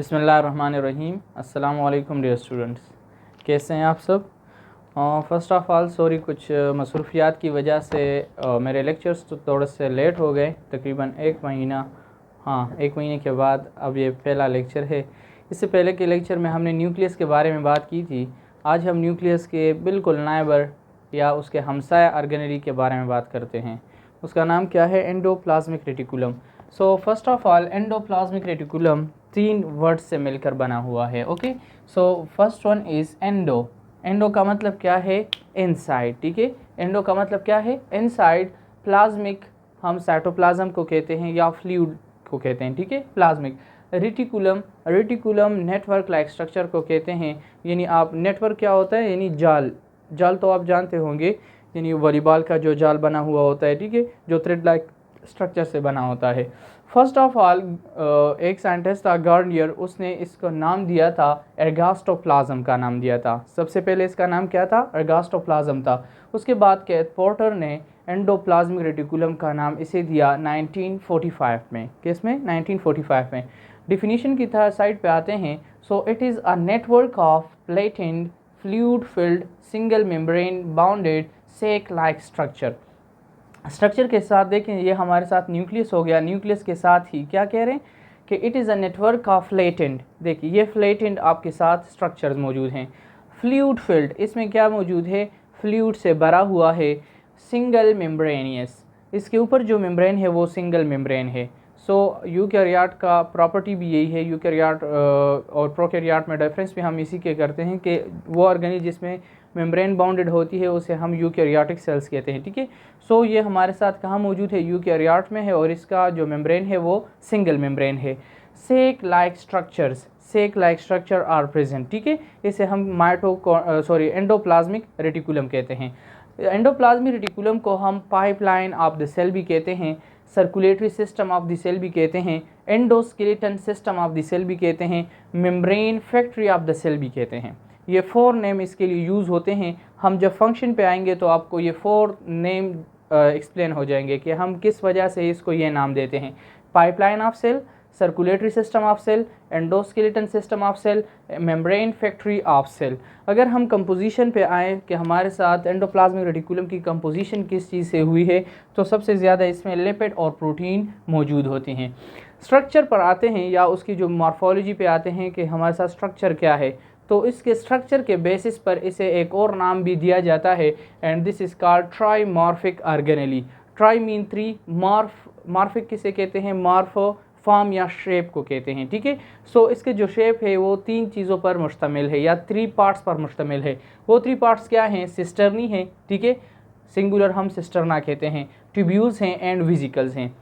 बिस्मिल्लाहिर्रहमानिर्रहीम। अस्सलाम वालेकुम डियर स्टूडेंट्स, कैसे हैं आप सब। फ़र्स्ट ऑफ़ ऑल सॉरी, कुछ मसरूफियात की वजह से मेरे लेक्चर्स तो थोड़े से लेट हो गए, तकरीबन एक महीने के बाद अब ये पहला लेक्चर है। इससे पहले के लेक्चर में हमने न्यूक्लियस के बारे में बात की थी। आज हम न्यूक्लियस के बिल्कुल नाइबर या उसके हमसाया ऑर्गेनेली के बारे में बात करते हैं। उसका नाम क्या है? Endoplasmic reticulum. So first of all, endoplasmic reticulum 3 word से मिलकर बना हुआ है। Okay, so first one is endo. Endo का मतलब क्या है? इनसाइड। ठीक है, एंडो का मतलब क्या है? इनसाइड। प्लाज्मिक हम साइटोप्लाज्म को कहते हैं या फ्लूइड को कहते हैं। ठीक है, plasmic. Reticulum network like structure को कहते हैं। यानी आप नेटवर्क क्या होता है? यानी जाल तो आप जानते होंगे, यानी वॉलीबॉल का जो जाल बना हुआ होता है, ठीक है, जो थ्रेड लाइक स्ट्रक्चर से बना होता है। फर्स्ट ऑफ ऑल एक साइंटिस्ट था गार्नियर, उसने इसको नाम दिया था एर्गास्टोप्लाज्म का नाम दिया था। सबसे पहले इसका नाम क्या था? एर्गास्टोप्लाज्म था। उसके बाद केथ पोर्टर ने एंडोप्लाज्मिक रेटिकुलम का नाम इसे दिया 1945 में। किसमें? 1945 में। डिफिनीशन की साइड पे आते हैं। So it is a network of flattened fluid filled single membrane bounded sac like structure के साथ देखें, ये हमारे साथ न्यूक्लियस हो गया। न्यूक्लियस के साथ ही क्या कह रहे हैं कि it is a network of flattened. देखिए, ये फ्लेटेंट आपके साथ स्ट्रक्चर्स मौजूद हैं। फ्लूइड फील्ड, इसमें क्या मौजूद है? फ्लूइड से भरा हुआ है। सिंगल मेम्ब्रेनियस, इसके ऊपर जो मेम्ब्रेन है वो सिंगल मेम्ब्रेन है। सो यूकैरियोट का प्रॉपर्टी भी यही है। यूकैरियोट और प्रोकैरियोट में डिफरेंस भी हम इसी के करते हैं कि वो ऑर्गेनिज जिसमें मेम्ब्रेन बाउंडेड होती है उसे हम यूकैरियोटिक सेल्स कहते हैं। ठीक है, सो ये हमारे साथ कहाँ मौजूद है? यूकैरियोट में है, और इसका जो मेम्ब्रेन है वो सिंगल मेम्ब्रेन है। सेक लाइक स्ट्रक्चर आर प्रेजेंट। ठीक है, इसे हम एंडोप्लाज्मिक रेटिकुलम कहते हैं। एंडोप्लाज्मिक रेटिकुलम को हम पाइपलाइन ऑफ द सेल भी कहते हैं, circulatory system of the cell भी कहते हैं, endoskeleton system of the cell भी कहते हैं, membrane factory of the cell भी कहते हैं। ये 4 नेम इसके लिए यूज़ होते हैं। हम जब फंक्शन पे आएंगे तो आपको ये 4 नेम एक्सप्लेन हो जाएंगे कि हम किस वजह से इसको ये नाम देते हैं। Pipeline of cell, circulatory system of cell, endoskeleton system of cell, membrane factory of cell. अगर हम कंपोजिशन पे आए कि हमारे साथ एंडोप्लाज्मिक रेटिकुलम की कंपोजिशन किस चीज़ से हुई है, तो सबसे ज़्यादा इसमें लिपिड और प्रोटीन मौजूद होते हैं। स्ट्रक्चर पर आते हैं या उसकी जो मॉर्फोलॉजी पे आते हैं कि हमारे साथ स्ट्रक्चर क्या है, तो इसके स्ट्रक्चर के बेसिस पर इसे एक और नाम भी दिया जाता है, and this is called trimorphic organelle. Tri mean 3, morphic किसे कहते हैं? मॉर्फो फॉर्म या शेप को कहते हैं। ठीक है, सो इसके जो शेप है वो 3 चीज़ों पर मुश्तमिल है या 3 पार्ट्स पर मुश्तमिल है। वो 3 पार्ट्स क्या हैं? सिस्टर्नी है, ठीक है, सिंगुलर हम सिस्टर्ना कहते हैं, ट्यूब्यूल्स हैं एंड वेसिकल्स हैं।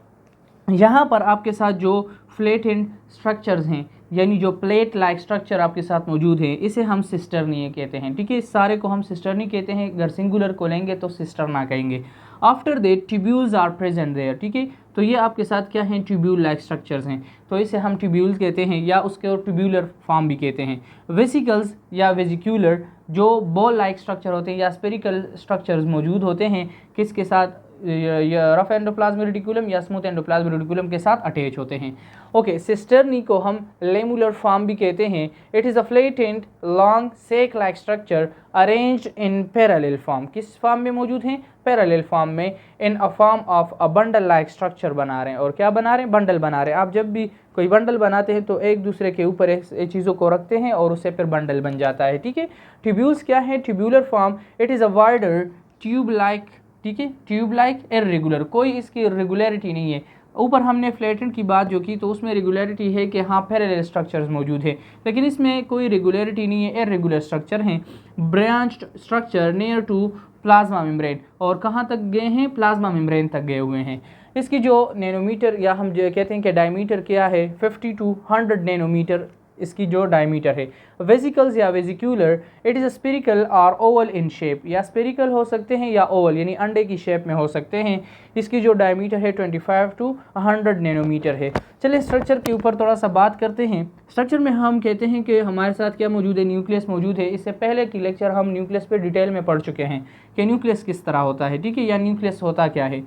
यहाँ पर आपके साथ जो फ्लैटेंट स्ट्रक्चर्स हैं, यानी जो प्लेट लाइक स्ट्रक्चर आपके साथ मौजूद है, इसे हम सिस्टर्नी कहते हैं। ठीक है, इस सारे को हम सिस्टर्नी कहते हैं। अगर सिंगुलर को लेंगे तो सिस्टर्ना कहेंगे। After that tubules are present there. ठीक है, तो ये आपके साथ क्या हैं? ट्यूब्यूल लाइक स्ट्रक्चर्स हैं, तो इसे हम ट्यूब्यूल्स कहते हैं या उसके और ट्यूब्यूलर फॉर्म भी कहते हैं। वेसिकल्स या वेजिक्यूलर जो बॉल लाइक स्ट्रक्चर होते हैं या स्पेरिकल स्ट्रक्चर्स मौजूद होते हैं, किसके साथ? रफ एंडोप्लाज्मिक रेटिकुलम या स्मूथ एंडोप्लाज्मिक रेटिकुलम के साथ अटैच होते हैं। ओके, सिस्टर्नी को हम लेमुलर फॉर्म भी कहते हैं। It is a flattened long sac like structure arranged in parallel form. किस फॉर्म में मौजूद हैं? पैरेलल फॉर्म में, in a form of a bundle like structure बना रहे हैं। और क्या बना रहे हैं? बंडल बना रहे हैं। आप जब भी कोई बंडल बनाते हैं तो एक दूसरे के ऊपर चीज़ों को रखते हैं और उससे फिर बंडल बन जाता है। ठीक है, ट्यूब्यूल्स क्या है? Tubular form. It is a wider tube like, ठीक है, ट्यूब लाइक इर्रेगुलर, कोई इसकी रेगुलरिटी नहीं है। ऊपर हमने फ्लैटेंट की बात जो की तो उसमें रेगुलरिटी है कि हाँ पैरेलल स्ट्रक्चर्स मौजूद है, लेकिन इसमें कोई रेगुलरिटी नहीं है, इर्रेगुलर स्ट्रक्चर हैं। Branched structure near to plasma membrane, और कहाँ तक गए हैं? प्लाज्मा मेम्ब्रेन तक गए हुए हैं। इसकी जो नैनोमीटर या हम जो कहते हैं कि डायमीटर क्या है? 50 to 100 नैनोमीटर इसकी जो डायमीटर है। वेसिकल्स या वेजिक्यूलर, इट इज़ अ स्पेरिकल और ओवल इन शेप, या स्पेरिकल हो सकते हैं या ओवल यानी अंडे की शेप में हो सकते हैं। इसकी जो डायमीटर है 25 to 100 नैनोमीटर है। चलिए स्ट्रक्चर के ऊपर थोड़ा सा बात करते हैं। स्ट्रक्चर में हम कहते हैं कि हमारे साथ क्या मौजूद है? न्यूक्लियस मौजूद है। इससे पहले की लेक्चर हम न्यूक्लियस पे डिटेल में पढ़ चुके हैं कि न्यूक्लियस किस तरह होता है, ठीक है, या न्यूक्लियस होता क्या है।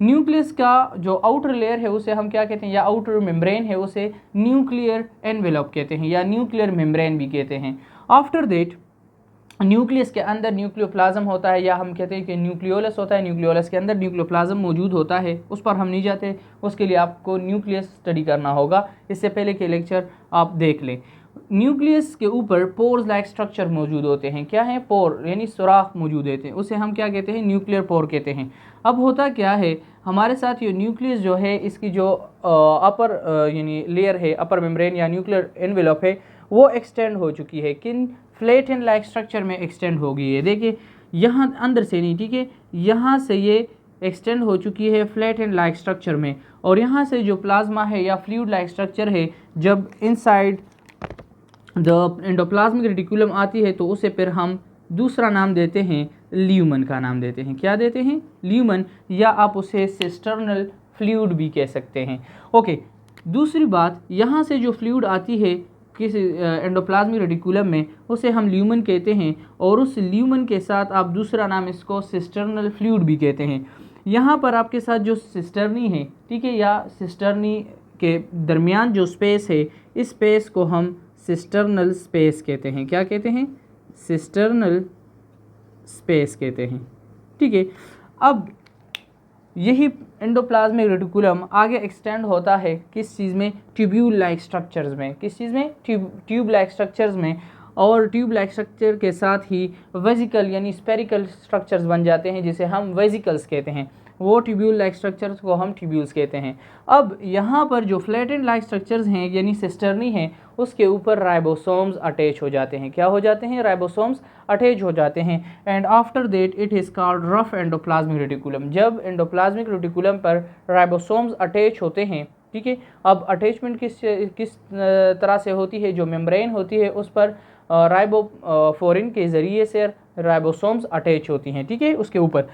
न्यूक्लियस का जो आउटर लेयर है उसे हम क्या कहते हैं, या आउटर मेम्ब्रेन है उसे न्यूक्लियर एनवेलप कहते हैं या न्यूक्लियर मेम्ब्रेन भी कहते हैं। आफ्टर दैट न्यूक्लियस के अंदर न्यूक्लियोप्लाज्म होता है, या हम कहते हैं कि न्यूक्लियोलस होता है, न्यूक्लियोलस के अंदर न्यूक्लियोप्लाज्म मौजूद होता है, उस पर हम नहीं जाते, उसके लिए आपको न्यूक्लियस स्टडी करना होगा, इससे पहले के लेक्चर आप देख लें। न्यूक्लियस के ऊपर पोर्स लाइक स्ट्रक्चर मौजूद होते हैं। क्या है? पोर यानी सुराख मौजूद होते हैं, उसे हम क्या कहते हैं? न्यूक्लियर पोर कहते हैं। अब होता क्या है हमारे साथ, ये न्यूक्लियस जो है इसकी जो अपर यानी लेयर है, अपर मेम्ब्रेन या न्यूक्लियर एनवेलप है, वो एक्सटेंड हो चुकी है। किन? फ्लैटेन लाइक स्ट्रक्चर में एक्सटेंड हो गई है। देखिए यहाँ अंदर से नहीं, ठीक है, यहाँ से ये एक्सटेंड हो चुकी है फ्लैटेन लाइक स्ट्रक्चर में, और यहाँ से जो प्लाज्मा है या फ्लूइड लाइक स्ट्रक्चर है, जब इनसाइड द एंडोप्लाज्मिक रेटिकुलम आती है तो उसे फिर हम दूसरा नाम देते हैं, ल्यूमन का नाम देते हैं। क्या देते हैं? ल्यूमन, या आप उसे सिस्टर्नल फ्लूइड भी कह सकते हैं। ओके, दूसरी बात, यहाँ से जो फ्लूइड आती है किस एंडोप्लाज्मिक रेटिकुलम में, उसे हम ल्यूमन कहते हैं, और उस ल्यूमन के साथ आप दूसरा नाम इसको सिस्टर्नल फ्लूइड भी कहते हैं। यहाँ पर आपके साथ जो सिस्टर्नी है, ठीक है, या सिस्टर्नी के दरमियान जो स्पेस है, इस स्पेस को हम सिस्टर्नल स्पेस कहते हैं। क्या कहते हैं? सिस्टर्नल स्पेस कहते हैं, ठीक है। अब यही एंडोप्लाज्मिक रेटिकुलम आगे एक्सटेंड होता है किस चीज़ में? ट्यूब्यूल लाइक स्ट्रक्चर्स में। किस चीज़ में? ट्यूब लाइक स्ट्रक्चर्स में। और ट्यूब लाइक स्ट्रक्चर के साथ ही वेजिकल यानी स्पेरिकल स्ट्रक्चर्स बन जाते हैं, जिसे हम वेजिकल्स कहते हैं। वो ट्यूब्यूल लाइक स्ट्रक्चर्स को हम ट्यूब्यूल्स कहते हैं। अब यहाँ पर जो फ्लैटेन लाइक स्ट्रक्चर्स हैं यानी सिस्टर्नी हैं, उसके ऊपर राइबोसोम्स अटैच हो जाते हैं। क्या हो जाते हैं? राइबोसोम्स अटैच हो जाते हैं। And after that it is called rough endoplasmic reticulum. जब एंडोप्लाज्मिक रेटिकुलम पर राइबोसोम्स अटैच होते हैं, ठीक है, अब अटैचमेंट किस तरह से होती है? जो मेम्ब्रेन होती है उस पर राइबोफोरिन के ज़रिए से राइबोसोम्स अटैच होती हैं, ठीक है, उसके ऊपर।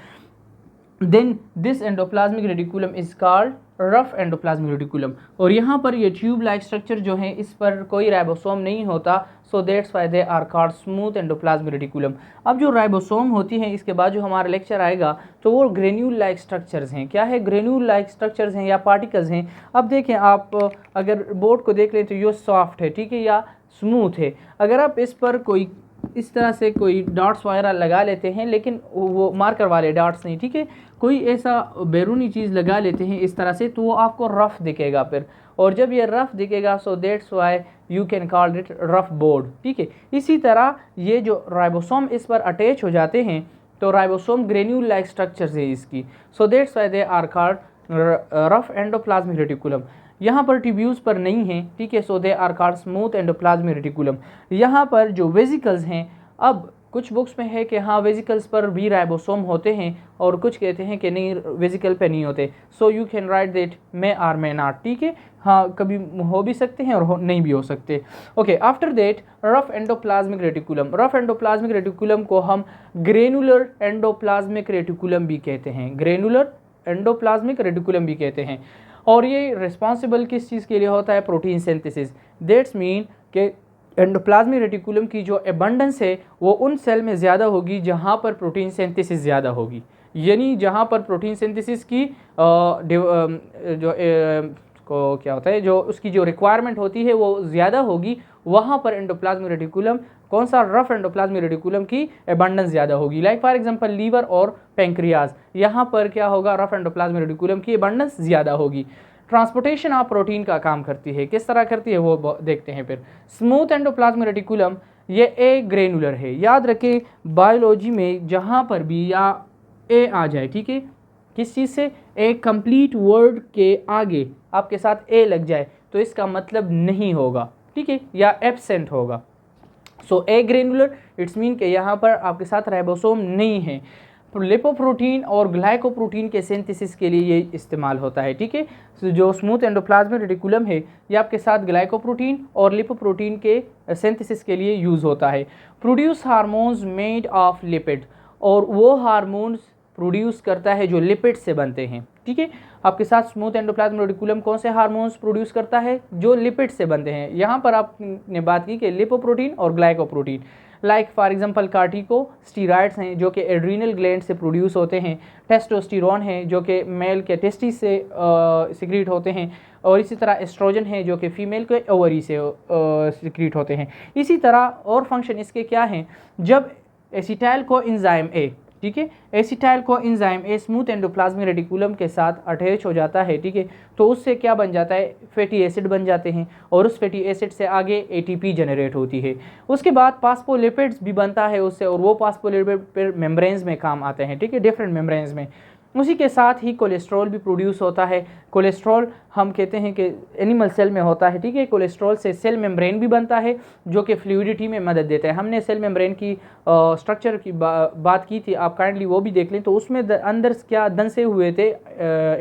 Then this endoplasmic reticulum is called rough endoplasmic reticulum. और यहाँ पर ये ट्यूब लाइक स्ट्रक्चर जो है, इस पर कोई राइबोसोम नहीं होता, so that's why they are called smooth endoplasmic reticulum. अब जो राइबोसोम होती हैं, इसके बाद जो हमारा लेक्चर आएगा तो वो ग्रेन्यूल लाइक स्ट्रक्चर्स हैं। क्या है? ग्रेन्यूल लाइक स्ट्रक्चर्स हैं या पार्टिकल्स हैं। अब देखें, आप अगर बोर्ड को देख लें तो ये सॉफ्ट है, ठीक है, या स्मूथ है। अगर आप इस पर कोई इस तरह से कोई डॉट्स वगैरह लगा लेते हैं, लेकिन वो मार्कर वाले डॉट्स नहीं, ठीक है, कोई ऐसा बैरूनी चीज़ लगा लेते हैं इस तरह से, तो वो आपको रफ़ दिखेगा फिर। और जब ये रफ़ दिखेगा, सो that's why you can call it rough board, ठीक है। इसी तरह ये जो राइबोसोम इस पर अटैच हो जाते हैं, तो राइबोसोम ग्रेन्यूल लाइक स्ट्रक्चर है इसकी, so that's why they are called rough endoplasmic reticulum. यहाँ पर ट्यूब्यूल्स पर नहीं है, ठीक है, so they are called smooth endoplasmic reticulum. यहाँ पर जो वेजिकल्स हैं, अब कुछ बुक्स में है कि हाँ वेजिकल्स पर भी राइबोसोम होते हैं, और कुछ कहते हैं कि नहीं वेजिकल पे नहीं होते। So you can write that may or may not, ठीक है, हाँ कभी हो भी सकते हैं और नहीं भी हो सकते। Okay, after that rough endoplasmic reticulum. Rough endoplasmic reticulum को हम ग्रेनुलर एंडोप्लाज्मिक रेटिकुलम भी कहते हैं, ग्रेनुलर एंडोप्लाज्मिक रेटिकुलम भी कहते हैं। और ये रिस्पॉन्सिबल किस चीज़ के लिए होता है? Protein synthesis. दैट्स मीन कि एंडोप्लाज्मिक रेटिकुलम की जो एबंडेंस है वो उन सेल में ज़्यादा होगी जहाँ पर प्रोटीन सिंथेसिस ज़्यादा होगी, यानी जहाँ पर प्रोटीन सिंथेसिस की को क्या होता है, जो उसकी जो रिक्वायरमेंट होती है वो ज़्यादा होगी, वहाँ पर एंडोप्लाज्मिक रेटिकुलम, कौन सा? रफ एंडोप्लाज्मिक रेटिकुलम की एबंडेंस ज़्यादा होगी। लाइक फॉर एग्जांपल लीवर और पैंक्रियाज, यहाँ पर क्या होगा? रफ एंडोप्लाज्मिक रेटिकुलम की एबंडेंस ज़्यादा होगी। ट्रांसपोर्टेशन ऑफ प्रोटीन का काम करती है, किस तरह करती है वो देखते हैं फिर। स्मूथ एंडोप्लाज्मिक रेटिकुलम ये ए ग्रेनुलर है। याद रखें बायोलॉजी में जहाँ पर भी या ए आ जाए, ठीक है, किस चीज़ से? एक कंप्लीट वर्ड के आगे आपके साथ ए लग जाए तो इसका मतलब नहीं होगा, ठीक है, या एब्सेंट होगा। सो ए ग्रेनुलर इट्स मीन कि यहाँ पर आपके साथ राइबोसोम नहीं है। लिपोप्रोटीन और ग्लाइकोप्रोटीन के सिंथेसिस के लिए ये इस्तेमाल होता है, ठीक है। तो जो स्मूथ एंडोप्लाज्मिक रेटिकुलम है ये आपके साथ ग्लाइकोप्रोटीन और लिपोप्रोटीन के सिंथेसिस के लिए यूज़ होता है। Produce hormones made of lipid, और वो हार्मोन्स प्रोड्यूस करता है जो लिपिड से बनते हैं, ठीक है। आपके साथ स्मूथ एंडोप्लाज्मिक रेटिकुलम कौन से हार्मोन्स प्रोड्यूस करता है? जो लिपिड से बनते हैं। यहाँ पर आपने बात की कि लिपोप्रोटीन और ग्लाइकोप्रोटीन। लाइक फॉर एग्जांपल कार्टिकोस्टेरॉइड्स हैं जो कि एड्रीनल ग्लैंड से प्रोड्यूस होते हैं, टेस्टोस्टेरोन है जो कि मेल के टेस्टिस से सिक्रीट होते हैं, और इसी तरह एस्ट्रोजन है जो कि फीमेल के ओवरी से सिक्रीट होते हैं। इसी तरह और फंक्शन इसके क्या हैं, जब एसिटाइल कोएंजाइम ए, ठीक है, acetyl coenzyme a smooth endoplasmic reticulum के साथ अटैच हो जाता है, ठीक है, तो उससे क्या बन जाता है, फैटी एसिड बन जाते हैं, और उस फैटी एसिड से आगे एटीपी जनरेट होती है। उसके बाद फास्फोलिपिड्स भी बनता है उससे, और वो फास्फोलिपिड मेम्ब्रेन्स में काम आते हैं, ठीक है, डिफरेंट मेम्ब्रेन्स में। उसी के साथ ही कोलेस्ट्रॉल भी प्रोड्यूस होता है। कोलेस्ट्रॉल हम कहते हैं कि एनिमल सेल में होता है, ठीक है। कोलेस्ट्रॉल से सेल मेम्ब्रेन भी बनता है जो कि फ्लूइडिटी में मदद देता है। हमने सेल मेम्ब्रेन की स्ट्रक्चर की बात की थी, आप काइंडली वो भी देख लें। तो उसमें अंदर क्या दंसे हुए थे,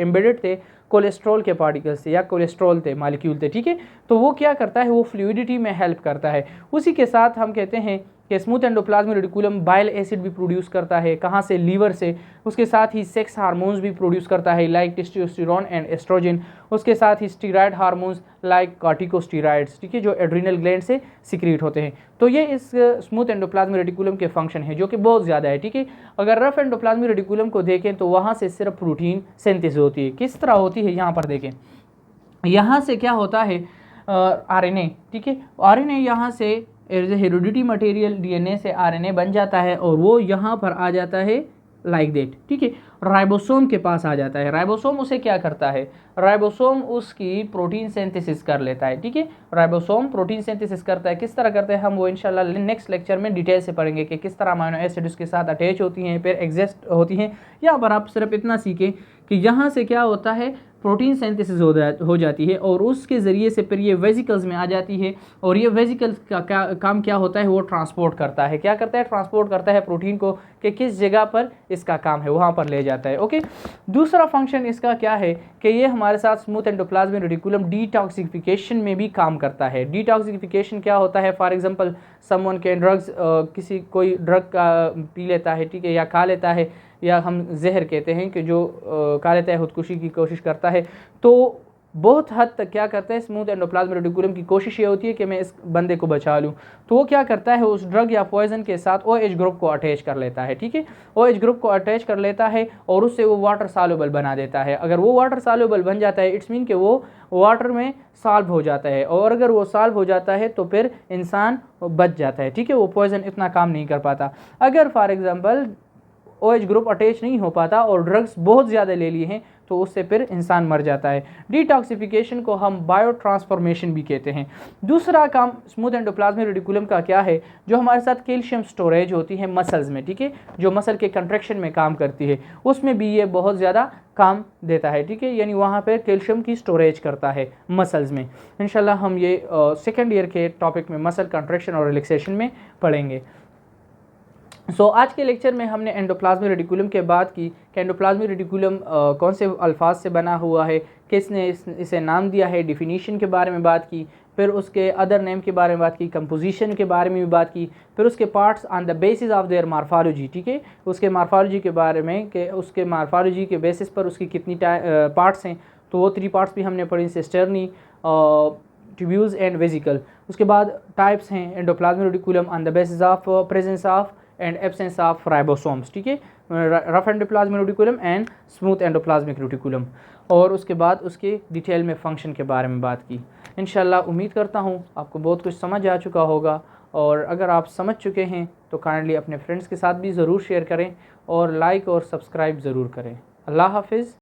एम्बेडेड थे कोलेस्ट्रॉल के पार्टिकल्स थे या कोलेस्ट्रॉल थे, मालिक्यूल थे, ठीक है। तो वो क्या करता है, वो फ्लूइडिटी में हेल्प करता है। उसी के साथ हम कहते हैं कि smooth endoplasmic reticulum bile acid भी प्रोड्यूस करता है, कहाँ से, लीवर से। उसके साथ ही सेक्स हार्मोन्स भी प्रोड्यूस करता है लाइक टेस्टोस्टेरोन एंड एस्ट्रोजन। उसके साथ ही स्टीरॉयड हार्मोन्स लाइक कॉर्टिकोस्टेरॉइड्स, ठीक है, जो एड्रीनल ग्लैंड से सिक्रीट होते हैं। तो ये इस स्मूथ एंडोप्लाज्मिक रेटिकुलम के फंक्शन है जो कि बहुत ज़्यादा है, ठीक है। अगर रफ एंडोप्लाज्मिक रेटिकुलम को देखें तो वहाँ से सिर्फ प्रोटीन सिंथेसिस होती है। किस तरह होती है, यहाँ पर देखें, यहाँ से क्या होता है, आरएनए, ठीक है, आरएनए यहाँ से हेरिडिटी मटेरियल डीएनए से आरएनए बन जाता है और वो यहाँ पर आ जाता है लाइक दैट, ठीक है, राइबोसोम के पास आ जाता है। राइबोसोम उसे क्या करता है, राइबोसोम उसकी प्रोटीन सिंथेसिस कर लेता है, ठीक है। राइबोसोम प्रोटीन सिंथेसिस करता है, किस तरह करता है हम वो इंशाल्लाह नेक्स्ट लेक्चर में डिटेल से पढ़ेंगे कि किस तरह अमीनो एसिड उसके साथ अटैच होती हैं, फिर एग्जिस्ट होती हैं। यहाँ पर आप सिर्फ इतना सीखें कि यहाँ से क्या होता है, प्रोटीन सिंथेसिस हो जाती है और उसके ज़रिए से फिर ये वेजिकल्स में आ जाती है, और ये वेजिकल्स का काम क्या होता है, वो ट्रांसपोर्ट करता है। क्या करता है, ट्रांसपोर्ट करता है प्रोटीन को कि किस जगह पर इसका काम है वहाँ पर ले जाता है, ओके। दूसरा फंक्शन इसका क्या है कि ये हमारे साथ स्मूथ एंडोप्लाज्मिक रेटिकुलम डिटॉक्सिफिकेशन में भी काम करता है। डिटॉक्सिफिकेशन क्या होता है, फॉर एग्जांपल समवन के ड्रग्स, किसी कोई ड्रग का पी लेता है, ठीक है, या खा लेता है, या हम जहर कहते हैं कि जो खा लेता है, खुदकुशी की कोशिश करता है, तो बहुत हद तक क्या करता है स्मूथ एंडोप्लाज्मिक रेटिकुलम की कोशिश ये होती है कि मैं इस बंदे को बचा लूँ। तो वो क्या करता है, उस ड्रग या पॉइजन के साथ OH ग्रुप को अटैच कर लेता है, ठीक है, OH ग्रुप को अटैच कर लेता है और उससे वो वाटर सॉल्युबल बना देता है। अगर वो वाटर सॉल्युबल बन जाता है, इट्स मीन कि वो वाटर में सॉल्व हो जाता है, और अगर वो सॉल्व हो जाता है तो फिर इंसान बच जाता है, ठीक है, वो पॉइजन इतना काम नहीं कर पाता। अगर for example OH group attach नहीं हो पाता और ड्रग्स बहुत ज़्यादा ले लिए हैं तो उससे फिर इंसान मर जाता है। डिटॉक्सिफिकेशन को हम बायो ट्रांसफॉर्मेशन भी कहते हैं। दूसरा काम स्मूथ एंडोप्लाज्मिक रेटिकुलम का क्या है, जो हमारे साथ कैल्शियम स्टोरेज होती है मसल्स में, ठीक है, जो मसल के कंट्रैक्शन में काम करती है, उसमें भी ये बहुत ज़्यादा काम देता है, ठीक है, यानी वहाँ पर कैल्शियम की स्टोरेज करता है मसल्स में। इंशाल्लाह हम ये सेकेंड ईयर के टॉपिक में मसल कंट्रैक्शन और रिलैक्सेशन में पढ़ेंगे। आज के लेक्चर में हमने एंडोप्लाज्मिक रेटिकुलम के बात की कि एंडोप्लाज्मिक रेटिकुलम कौन से अल्फाज से बना हुआ है, किसने इसे नाम दिया है, डिफिनीशन के बारे में बात की, फिर उसके अदर नेम के बारे में बात की, कंपोजिशन के बारे में भी बात की, फिर उसके parts on the basis of their morphology, ठीक है, उसके मार्फोलॉजी के बारे में कि उसके मार्फोलॉजी के बेसिस पर उसकी कितनी पार्ट्स हैं। तो वो 3 पार्ट्स भी हमने पढ़ी, सिस्टर्नी, ट्यूब्यूल्स एंड वेजिकल। उसके बाद टाइप्स हैं endoplasmic reticulum on the basis of presence of and absence of ribosomes, ठीक है, rough endoplasmic reticulum and smooth endoplasmic reticulum, और उसके बाद उसके डिटेल में फंक्शन के बारे में बात की। इंशाल्लाह उम्मीद करता हूँ आपको बहुत कुछ समझ आ चुका होगा, और अगर आप समझ चुके हैं तो काइंडली अपने फ्रेंड्स के साथ भी ज़रूर शेयर करें और लाइक और सब्सक्राइब ज़रूर करें। अल्लाह हाफिज़।